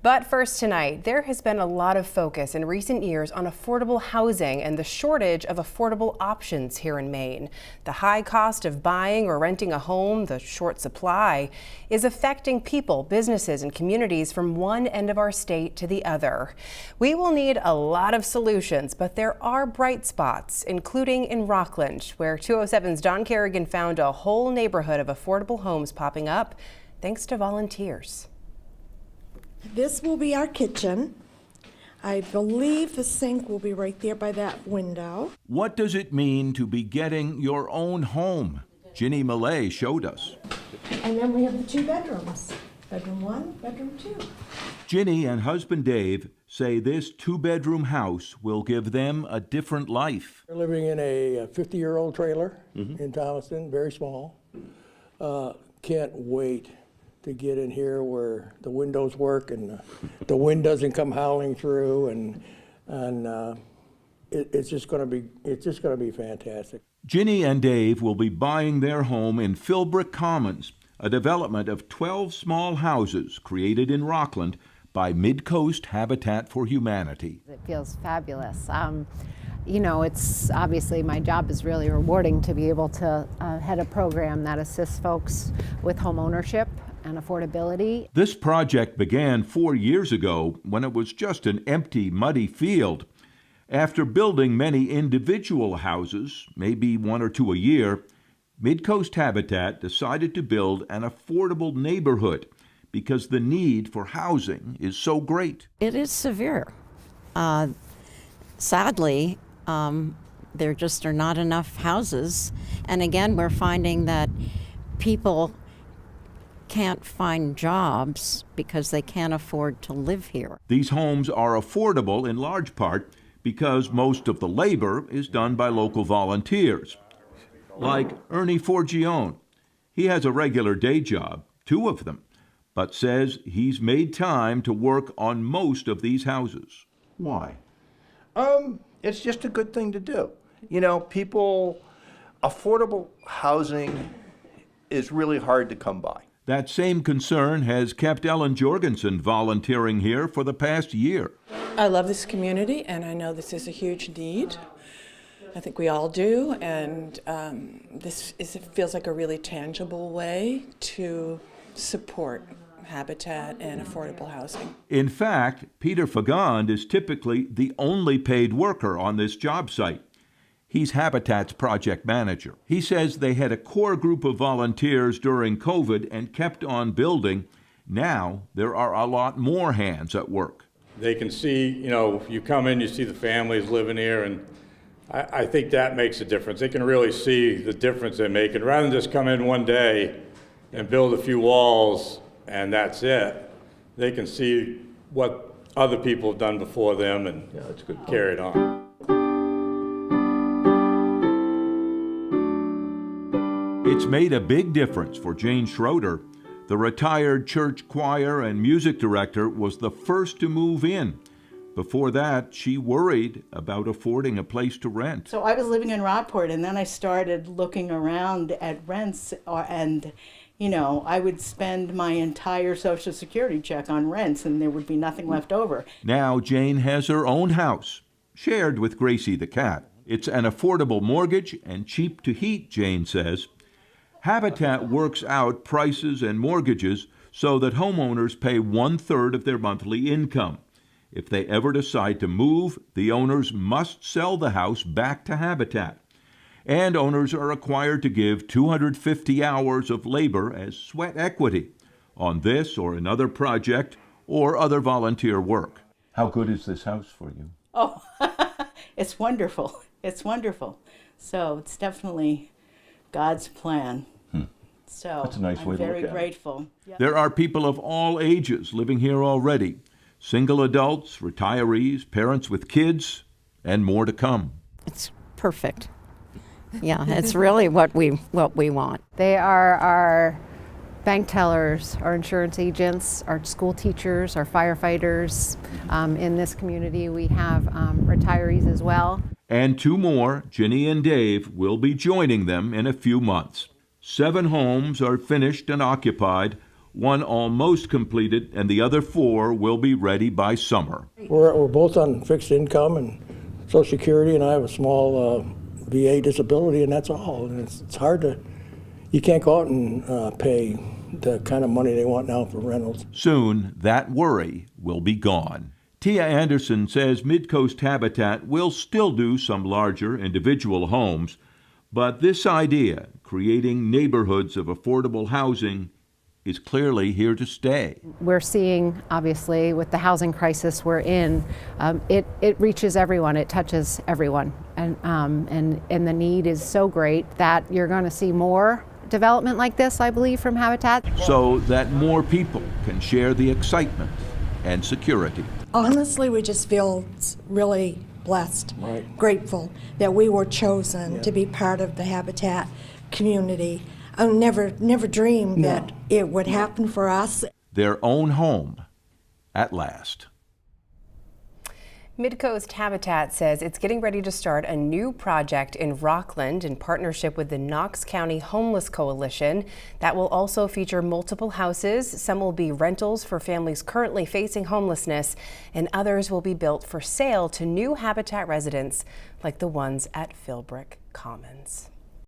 But first tonight, there has been a lot of focus in recent years on affordable housing and the shortage of affordable options here in Maine. The high cost of buying or renting a home, the short supply, is affecting people, businesses, and communities from one end of our state to the other. We will need a lot of solutions, but there are bright spots, including in Rockland, where 207's Don Kerrigan found a whole neighborhood of affordable homes popping up thanks to volunteers. This will be our kitchen. I believe the sink will be right there by that window. What does it mean to be getting your own home? Ginny Millay showed us. And then we have the 2 bedrooms. Bedroom 1, bedroom 2. Ginny and husband Dave say this 2-bedroom house will give them a different life. We're living in a 50-year-old trailer in Thomaston, very small. Can't wait to get in here where the windows work and the wind doesn't come howling through, and it's just going to be fantastic. Ginny and Dave will be buying their home in Philbrook Commons, a development of 12 small houses created in Rockland by Midcoast Habitat for Humanity. It feels fabulous. You know, it's obviously my job is really rewarding to be able to head a program that assists folks with home ownership and affordability. This project began 4 years ago when it was just an empty, muddy field. After building many individual houses, maybe 1 or 2 a year, Midcoast Habitat decided to build an affordable neighborhood because the need for housing is so great. It is severe. Sadly, there just are not enough houses. And again, we're finding that people can't find jobs because they can't afford to live here. These homes are affordable in large part because most of the labor is done by local volunteers, like Ernie Forgione. He has a regular day job, 2 of them, but says he's made time to work on most of these houses. Why? It's just a good thing to do. You know, affordable housing is really hard to come by. That same concern has kept Ellen Jorgensen volunteering here for the past year. I love this community, and I know this is a huge need. I think we all do, and it feels like a really tangible way to support habitat and affordable housing. In fact, Peter Fagand is typically the only paid worker on this job site. He's Habitat's project manager. He says they had a core group of volunteers during COVID and kept on building. Now there are a lot more hands at work. They can see, you know, you come in, you see the families living here, and I think that makes a difference. They can really see the difference they're making. Rather than just come in one day and build a few walls and that's it, they can see what other people have done before them and carry it on. It's made a big difference for Jane Schroeder. The retired church choir and music director was the first to move in. Before that, she worried about affording a place to rent. So I was living in Rockport, and then I started looking around at rents, and you know, I would spend my entire Social Security check on rents, and there would be nothing left over. Now Jane has her own house, shared with Gracie the cat. It's an affordable mortgage and cheap to heat, Jane says. Habitat works out prices and mortgages so that homeowners pay 1/3 of their monthly income. If they ever decide to move, the owners must sell the house back to Habitat. And owners are required to give 250 hours of labor as sweat equity on this or another project or other volunteer work. How good is this house for you? Oh, it's wonderful. It's wonderful. So it's definitely God's plan. So That's a nice way I'm to look very at grateful. It. There are people of all ages living here already. Single adults, retirees, parents with kids, and more to come. It's perfect. Yeah, it's really what we want. They are our bank tellers, our insurance agents, our school teachers, our firefighters. In this community, we have retirees as well. And 2 more, Ginny and Dave, will be joining them in a few months. 7 homes are finished and occupied, one almost completed, and the other 4 will be ready by summer. We're both on fixed income and Social Security, and I have a small VA disability, and that's all. And it's hard to, you can't go out and pay the kind of money they want now for rentals. Soon, that worry will be gone. Tia Anderson says Midcoast Habitat will still do some larger individual homes, but this idea, creating neighborhoods of affordable housing, is clearly here to stay. We're seeing, obviously, with the housing crisis we're in, it reaches everyone, it touches everyone. And the need is so great that you're going to see more development like this, I believe, from Habitat. So that more people can share the excitement and security. Honestly, we just feel really blessed, grateful that we were chosen to be part of the Habitat community. I never dreamed that it would happen for us. Their own home at last. Midcoast Habitat says it's getting ready to start a new project in Rockland in partnership with the Knox County Homeless Coalition that will also feature multiple houses. Some will be rentals for families currently facing homelessness, and others will be built for sale to new Habitat residents like the ones at Philbrook Commons.